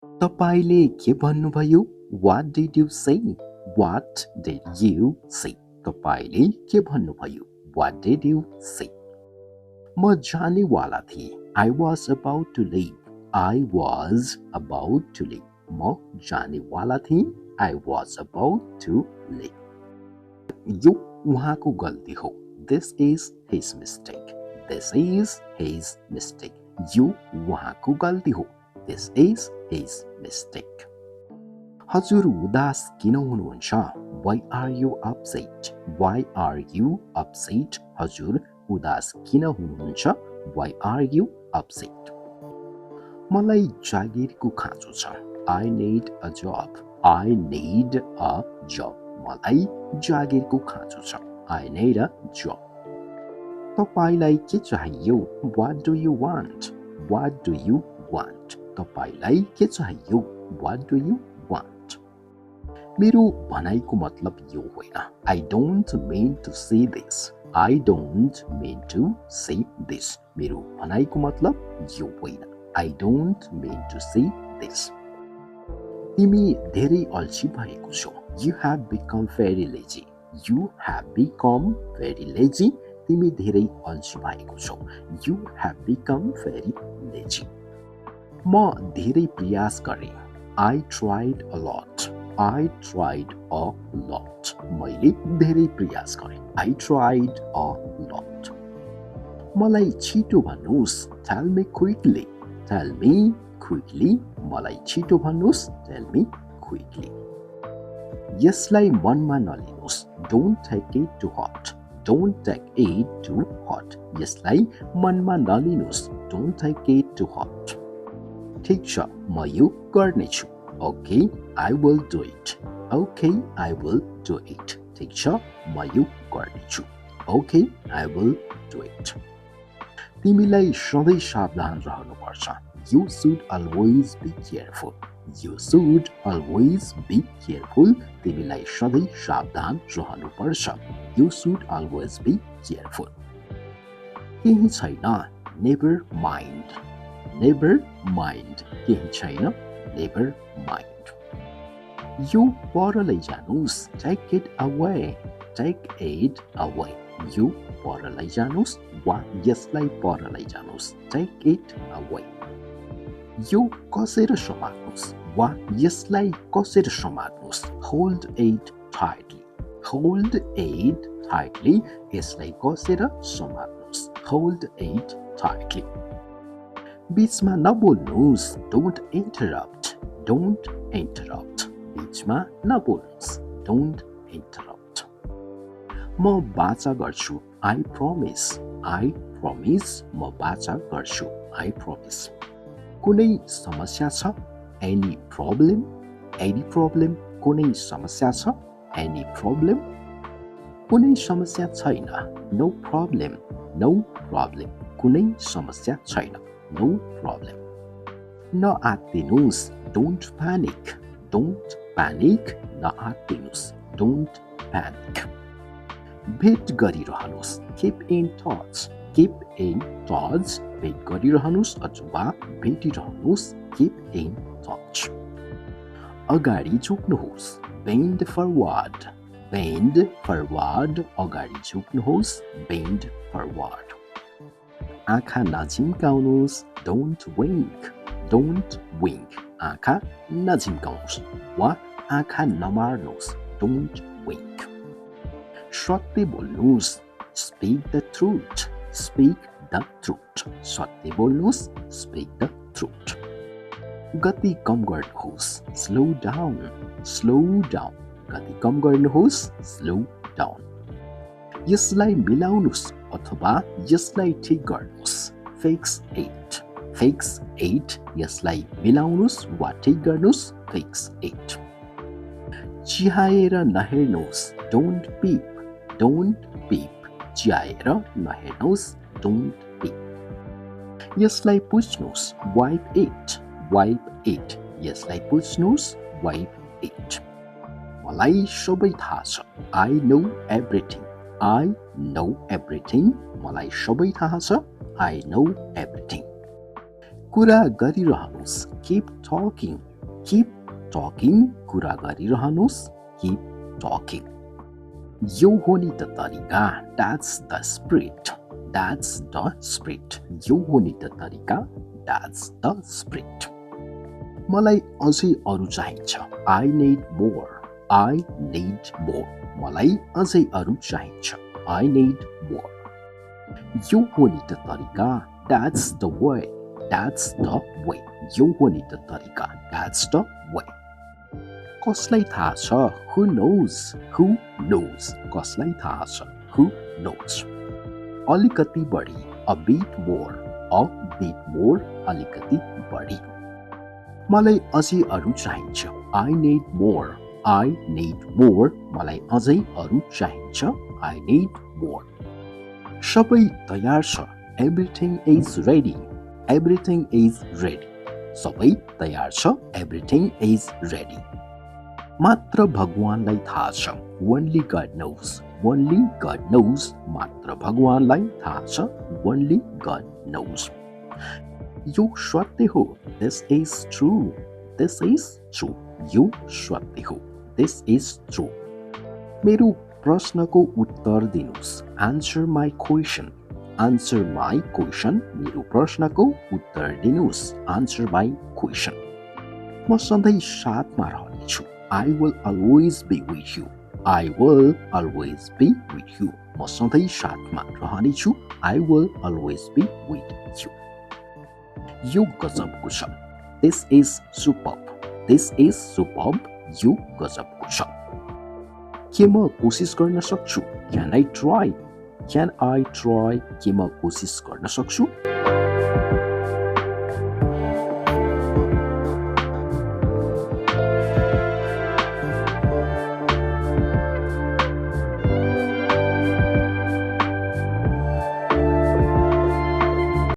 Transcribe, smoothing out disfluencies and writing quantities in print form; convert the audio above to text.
तपाईले के भन्नुभयो? What did you say? What did you say? तपाईले के भन्नुभयो? What did you say? म जानेवाला थिएँ. I was about to leave. I was about to leave. म जानेवाला थिएँ. I was about to leave. यो उहाँको गल्ती हो. This is his mistake. This is his mistake. यो उहाँको गल्ती हो. This is his mistake. हजुर उदास किन हुनुहुन्छ? Why are you upset? Why are you upset? हजुर उदास किन हुनुहुन्छ? Why are you upset? मलाई जागिरको खाँचो छ. I need a job. I need a job. मलाई जागिरको खाँचो छ. I need a job. तपाईलाई के चाहियो? What do you want? What do you want? तपाईलाई के चाहियो? What do you want? मेरो भनाइको मतलब यो होइन. I don't mean to say this. I don't mean to say this. मेरो भनाइको मतलब यो होइन. I don't mean to say this. तिमी धेरै अल्छी भएको छौ. You have become very lazy. You have become very lazy. तिमी धेरै अल्छी भएको छौ. You have become very lazy. म धेरै प्रयास गरेँ. I tried a lot. I tried a lot. मैले धेरै प्रयास गरेँ. I tried a lot. मलाई छिटो भन्नुहोस्. Tell me quickly. Tell me quickly. मलाई छिटो भन्नुहोस्. Tell me quickly. यसलाई मनमा नलिनुहोस्. Don't take it too hot. Don't take it too hot. यसलाई मनमा नलिनुहोस्. Don't take it too hot. ठिक छ, म यो गर्नेछु. Okay, I will do it. Okay, I will do it. ठिक छ, म यो गर्नेछु. Okay, I will do it. तिमीलाई सधैँ सावधान रहनुपर्छ. You should always be careful. You should always be careful. तिमीलाई सधैँ सावधान रहनुपर्छ. You should always be careful. केही छैन. Never mind. Never mind. केही छैन. Never mind. यो पर लैजानुस्. Take it away. Take it away. यो पर लैजानुस् वा यसलाई पर लैजानुस्. Take it away. यो कसेर समात्नुस् वा यसलाई कसेर समात्नुस्. Hold it tightly. Hold it tightly. यसलाई कसेर समात्नुस्. Hold it tightly. बीचमा नबोल्नुस्. Don't interrupt. Don't interrupt. बीचमा नबोल्नुस्. Don't interrupt. म बाचा गर्छु. I promise. I promise. म बाचा गर्छु. I promise. कुनै समस्या छ? Any problem? Any problem? कुनै समस्या छ? Any problem? कुनै समस्या छैन. No problem. No problem. कुनै समस्या छैन. No problem. नआत्तिनुस्. Don't panic. Don't panic. नआत्तिनुस्. Don't panic. भेट गरिरहनुस्. Keep in touch. Keep in touch. भेट गरिरहनुस् अथवा भेटिरहनुस्. Keep in touch. अगाडि झुक्नुहोस्. Bend forward. Bend forward. अगाडि झुक्नुहोस्. Bend forward. आँखा नझिम्काउनुहोस्. Don't wink. Don't wink. आँखा नझिम्काउनुहोस् वा आँखा नमार्नुहोस्. Don't wink. सत्य बोल्नुहोस्. Speak the truth. Speak the truth. सत्य बोल्नुहोस्. Speak the truth. गति कम गर्नुहोस्. Slow down. Slow down. गति कम गर्नुहोस्. Slow down. यसलाई मिलाउनुहोस् अथवा यसलाई ठिक गर्नुहोस्. Fix it. Fix it. यसलाई मिलाउनुहोस् वा ठिक गर्नुहोस्. Fix it. चिहाएर नहेर्नुहोस्. Don't peep. Don't peep. चिहाएर नहेर्नुहोस्. Don't peep. यसलाई पुछ्नुहोस्. Wipe it. Wipe it. यसलाई पुछ्नुहोस्. Wipe it. मलाई सबै थाहा छ. I know everything. I know everything. मलाई सबै थाहा छ. I know everything. कुरा गरिरहनुहोस्. Keep talking. Keep talking, कुरा गरिरहनुस्. Keep talking. यो हो नि त तरिका. That's the spirit. That's the spirit. यो हो नि त तरिका. That's the spirit. मलाई अझै अरू चाहिन्छ. I need more. I need more. मलाई अझै अरू चाहिन्छ. I need more. यो हो नि त तरिका. That's the way. That's the way. यो हो नि त तरिका. That's the way. कसलाई थाहा छ? Who knows? Who knows? कसलाई थाहा छ? Who knows? अलिकति बढी. A bit more. A bit more. अलिकति बढी. मलाई अझै अरू चाहिन्छ. I need more. I need more. मलाई अझै अरू चाहिन्छ. I need more. सबै तयार छ. Everything is ready. Everything is ready. सबै तयार छ. Everything is ready. मात्र भगवानलाई थाहा छ. Only God knows. Only God knows. मात्र भगवानलाई थाहा छ. Only God knows. यो सत्य हो. This is true. This is true. यो सत्य हो. This is true. मेरो प्रश्नको उत्तर दिनुस्. Answer my question. Answer my question. मेरो प्रश्नको उत्तर दिनुस्. Answer my question. म सधैँ साथमा रहनेछु. I will always be with you. I will always be with you. म सधैँ साथमा रहनेछु. I will always be with you. यो गजबको छ. This is superb. This is superb. यो गजबको छ. के म कोसिस गर्न सक्छु? Can I try? Can I try? के म कोसिस गर्न सक्छु?